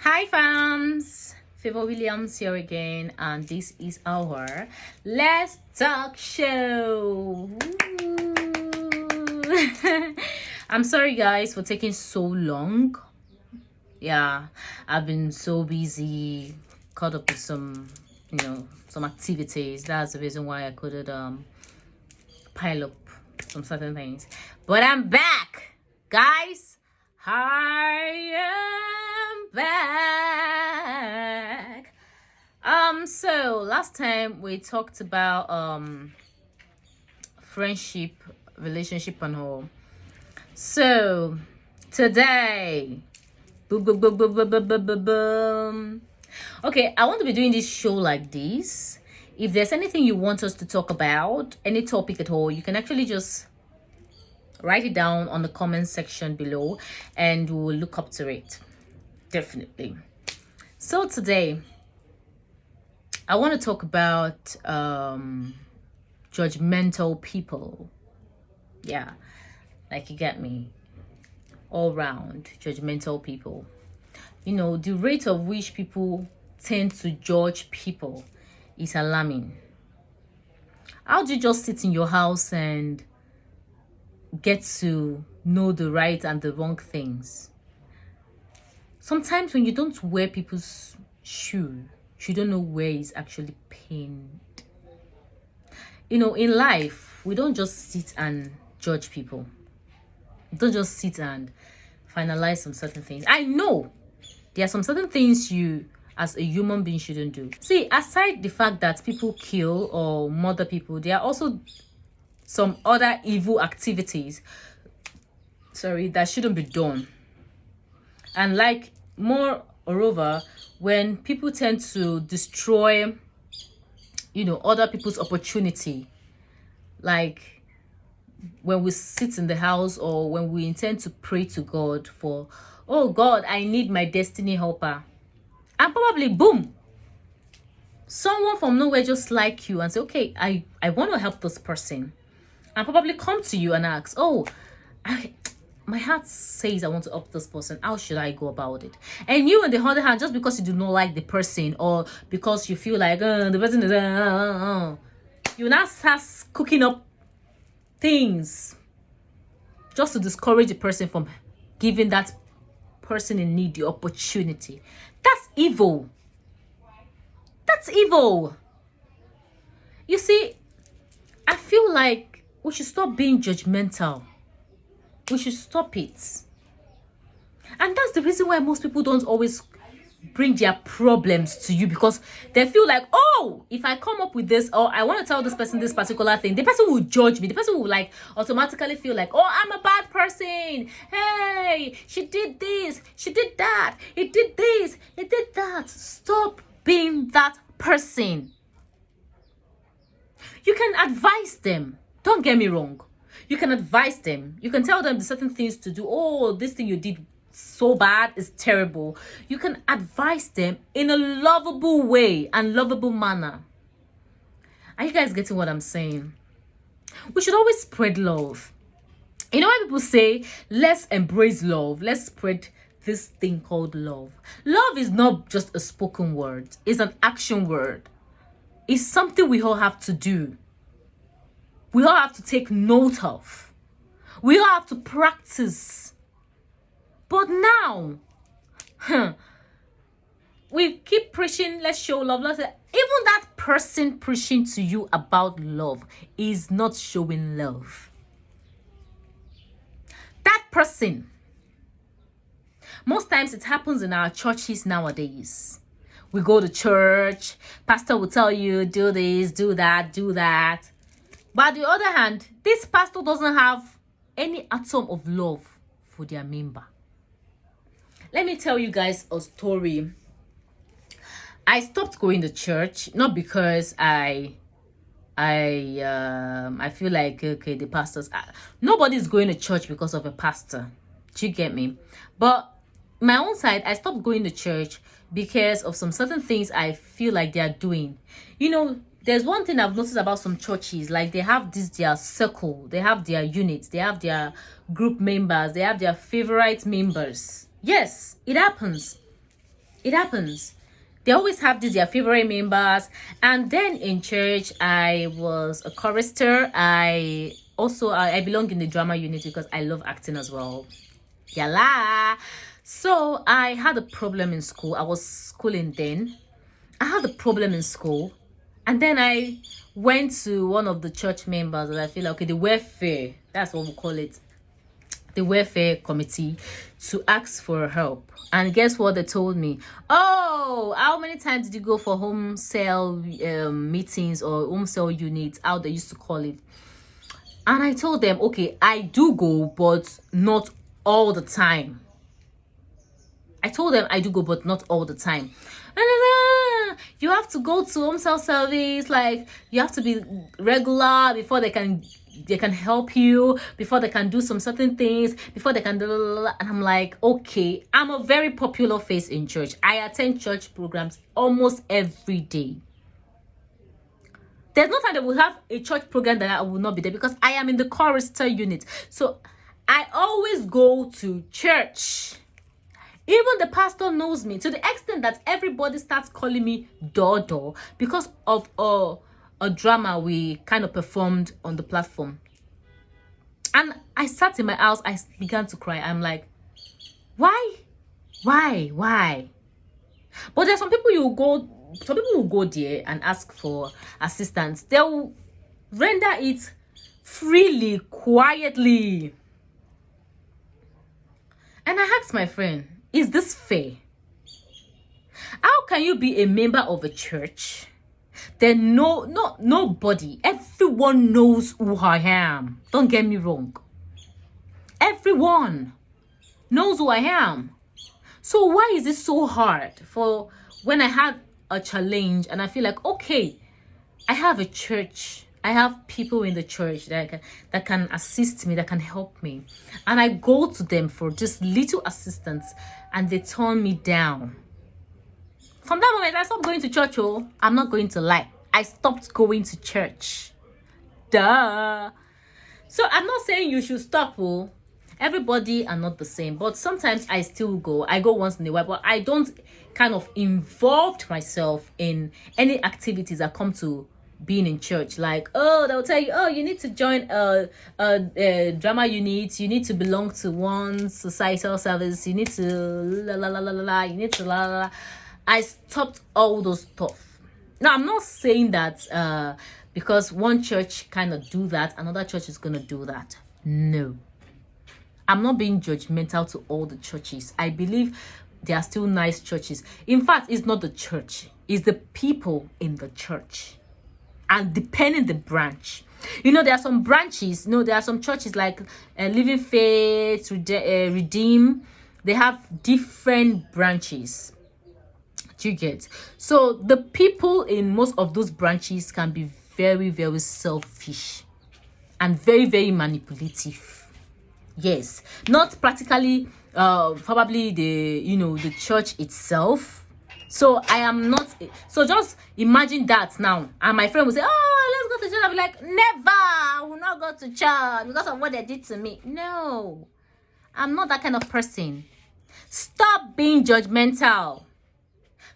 Hi fams, Favor Williams here again, and this is our Let's Talk show. I'm sorry guys for taking so long. Yeah, I've been so busy, caught up with some activities. That's the reason why I couldn't pile up some certain things. But I'm back, guys. I am back. So last time we talked about friendship, relationship, and all. So today, boom, boom, boom, boom, boom, boom, boom, boom, boom. Okay, I want to be doing this show like this. If there's anything you want us to talk about, any topic at all, you can actually just write it down on the comment section below and we will look up to it. Definitely. So today, I want to talk about judgmental people. Yeah, like you get me. All round judgmental people. You know, the rate of which people tend to judge people is alarming. How do you just sit in your house and get to know the right and the wrong things? Sometimes when you don't wear people's shoe, you don't know where it's actually pained. You know, in life, we don't just sit and judge people. We don't just sit and finalize some certain things. I know there are some certain things you as a human being shouldn't do. See, aside the fact that people kill or murder people, there are also some other evil activities that shouldn't be done. And like moreover, when people tend to destroy other people's opportunity, like when we sit in the house or when we intend to pray to God for, oh God, I need my destiny helper, and probably boom, someone from nowhere just like you and say, okay, I want to help this person, and probably come to you and ask, oh, my heart says I want to help this person. How should I go about it? And you, on the other hand, just because you do not like the person or because you feel like the person is, you now start cooking up things just to discourage the person from giving that person in need the opportunity. That's evil. That's evil. You see, I feel like we should stop being judgmental. We should stop it. And that's the reason why most people don't always bring their problems to you, because they feel like, oh, if I come up with this or I want to tell this person this particular thing, the person will judge me. The person will like automatically feel like, oh, I'm a bad person. Hey, she did this, she did that, it did this, it did that. Stop being that person. You can advise them. Don't get me wrong. You can advise them. You can tell them the certain things to do. Oh, this thing you did so bad is terrible. You can advise them in a lovable way and lovable manner. Are you guys getting what I'm saying? We should always spread love. You know when people say, let's embrace love, let's spread this thing called love. Love is not just a spoken word. It's an action word. It's something we all have to do. We all have to take note of. We all have to practice. But now, we keep preaching, let's show love. Even that person preaching to you about love is not showing love. That person. Most times it happens in our churches nowadays. We go to church, pastor will tell you, do this, do that, do that. But on the other hand, this pastor doesn't have any atom of love for their member. Let me tell you guys a story. I stopped going to church, not because I feel like, okay, the pastors, nobody's going to church because of a pastor. Do you get me? But my own side, I stopped going to church because of some certain things I feel like they are doing. You know, there's one thing I've noticed about some churches, like they have their circle, they have their units, they have their group members, they have their favorite members. Yes, it happens. It happens. They always have these their favorite members. And then in church, I was a chorister. I belong in the drama unit because I love acting as well. Yala. So I had a problem in school. I was schooling then. I had a problem in school. And then I went to one of the church members and I feel like, okay, the welfare, that's what we call it, the welfare committee, to ask for help. And guess what they told me? Oh, how many times did you go for home cell meetings or home cell units, how they used to call it? And I told them, okay, I do go, but not all the time. I told them I do go, but not all the time. And you have to go to home cell service, like you have to be regular before they can help you, before they can do some certain things, before they can do. And I'm like, okay, I'm a very popular face in church. I attend church programs almost every day. There's no time that we'll have a church program that I will not be there because I am in the chorister unit. So I always go to church. Even the pastor knows me to the extent that everybody starts calling me Dodo because of a drama we kind of performed on the platform. And I sat in my house, I began to cry. I'm like, why? But there's some people will go there and ask for assistance. They'll render it freely, quietly. And I asked my friend, is this fair? How can you be a member of a church? Then nobody, everyone knows who I am. Don't get me wrong. Everyone knows who I am. So why is it so hard for when I had a challenge and I feel like, okay, I have a church, I have people in the church that can assist me, that can help me, and I go to them for just little assistance and they turn me down. From that moment, I stopped going to church. Oh, I'm not going to lie. I stopped going to church. Duh. So I'm not saying you should stop. Oh, everybody are not the same. But sometimes I still go. I go once in a while. But I don't kind of involve myself in any activities that come to being in church. Like, oh, they'll tell you, oh, you need to join a drama unit. You need to belong to one societal service. You need to you need to I stopped all those stuff. Now, I'm not saying that because one church kind of do that, another church is going to do that. No. I'm not being judgmental to all the churches. I believe there are still nice churches. In fact, it's not the church. It's the people in the church. And depending the branch. You know, there are some branches. There are some churches like Living Faith, Redeem. They have different branches. Do you get? So the people in most of those branches can be very, very selfish and very, very manipulative. Yes, not practically probably the church itself. So I am not. So just imagine that now, and my friend will say, oh, let's go to church. I'll be like, never, I will not go to church because of what they did to me. No, I'm not that kind of person. Stop being judgmental.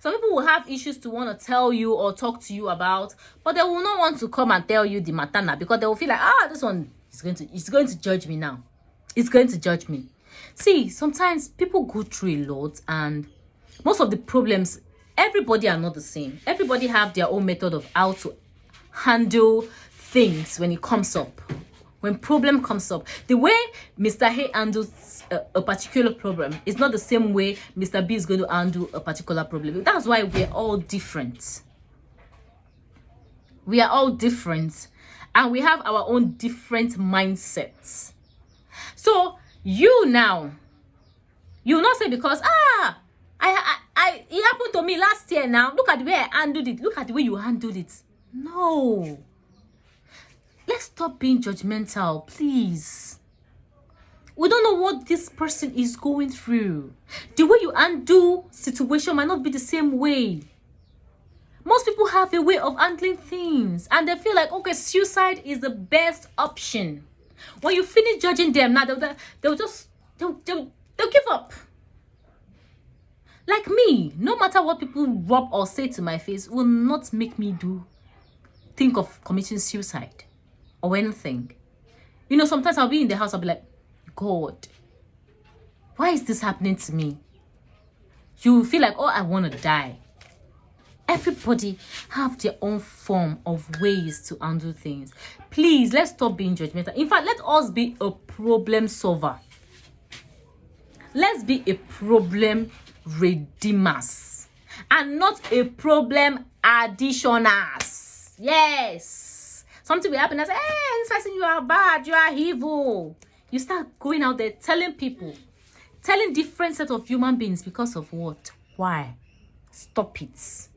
Some people will have issues to want to tell you or talk to you about, but they will not want to come and tell you the matter now because they will feel like, this one is going to judge me now. It's going to judge me. See, sometimes people go through a lot, and most of the problems, everybody are not the same. Everybody have their own method of how to handle things when it comes up. When problem comes up, the way Mr. A handles a particular problem is not the same way Mr. B is going to handle a particular problem. That's why we're all different. We are all different, and we have our own different mindsets. So you now, you will not say because it happened to me last year. Now look at the way I handled it. Look at the way you handled it. No. Let's stop being judgmental, please. We don't know what this person is going through. The way you undo situation might not be the same way. Most people have a way of handling things, and they feel like, okay, suicide is the best option. When you finish judging them, now they'll give up. Like me, no matter what people rub or say to my face will not make me think of committing suicide or anything. You know, sometimes I'll be in the house, I'll be like, God, why is this happening to me? You feel like, oh, I want to die. Everybody have their own form of ways to handle things. Please, let's stop being judgmental. In fact, let us be a problem solver. Let's be a problem redeemers and not a problem additioners. Yes. Something will happen and say, hey, this person, you are bad, you are evil. You start going out there telling people, telling different set of human beings because of what? Why? Stop it.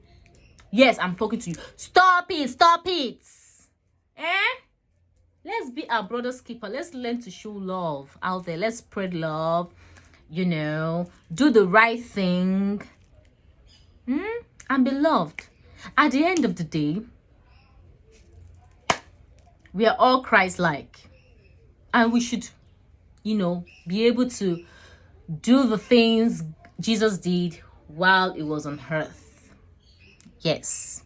Yes, I'm talking to you. Stop it. Stop it. Let's be our brother's keeper. Let's learn to show love out there. Let's spread love. You know, do the right thing. And be loved. At the end of the day, we are all Christ-like. And we should, you know, be able to do the things Jesus did while he was on earth. Yes.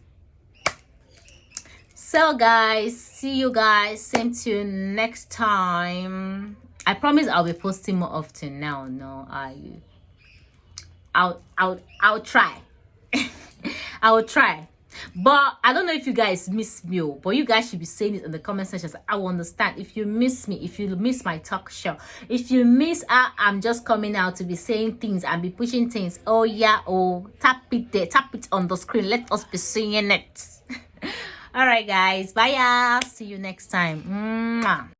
So guys, see you guys. Same to you next time. I promise I'll be posting more often now. No, I'll try. I will try. But I don't know if you guys miss me, but you guys should be saying it in the comment section. I will understand if you miss me, if you miss my talk show, if you miss I'm just coming out to be saying things and be pushing things. Oh yeah, oh, tap it there, tap it on the screen. Let us be seeing it. All right, guys. Bye. See you next time. Mwah.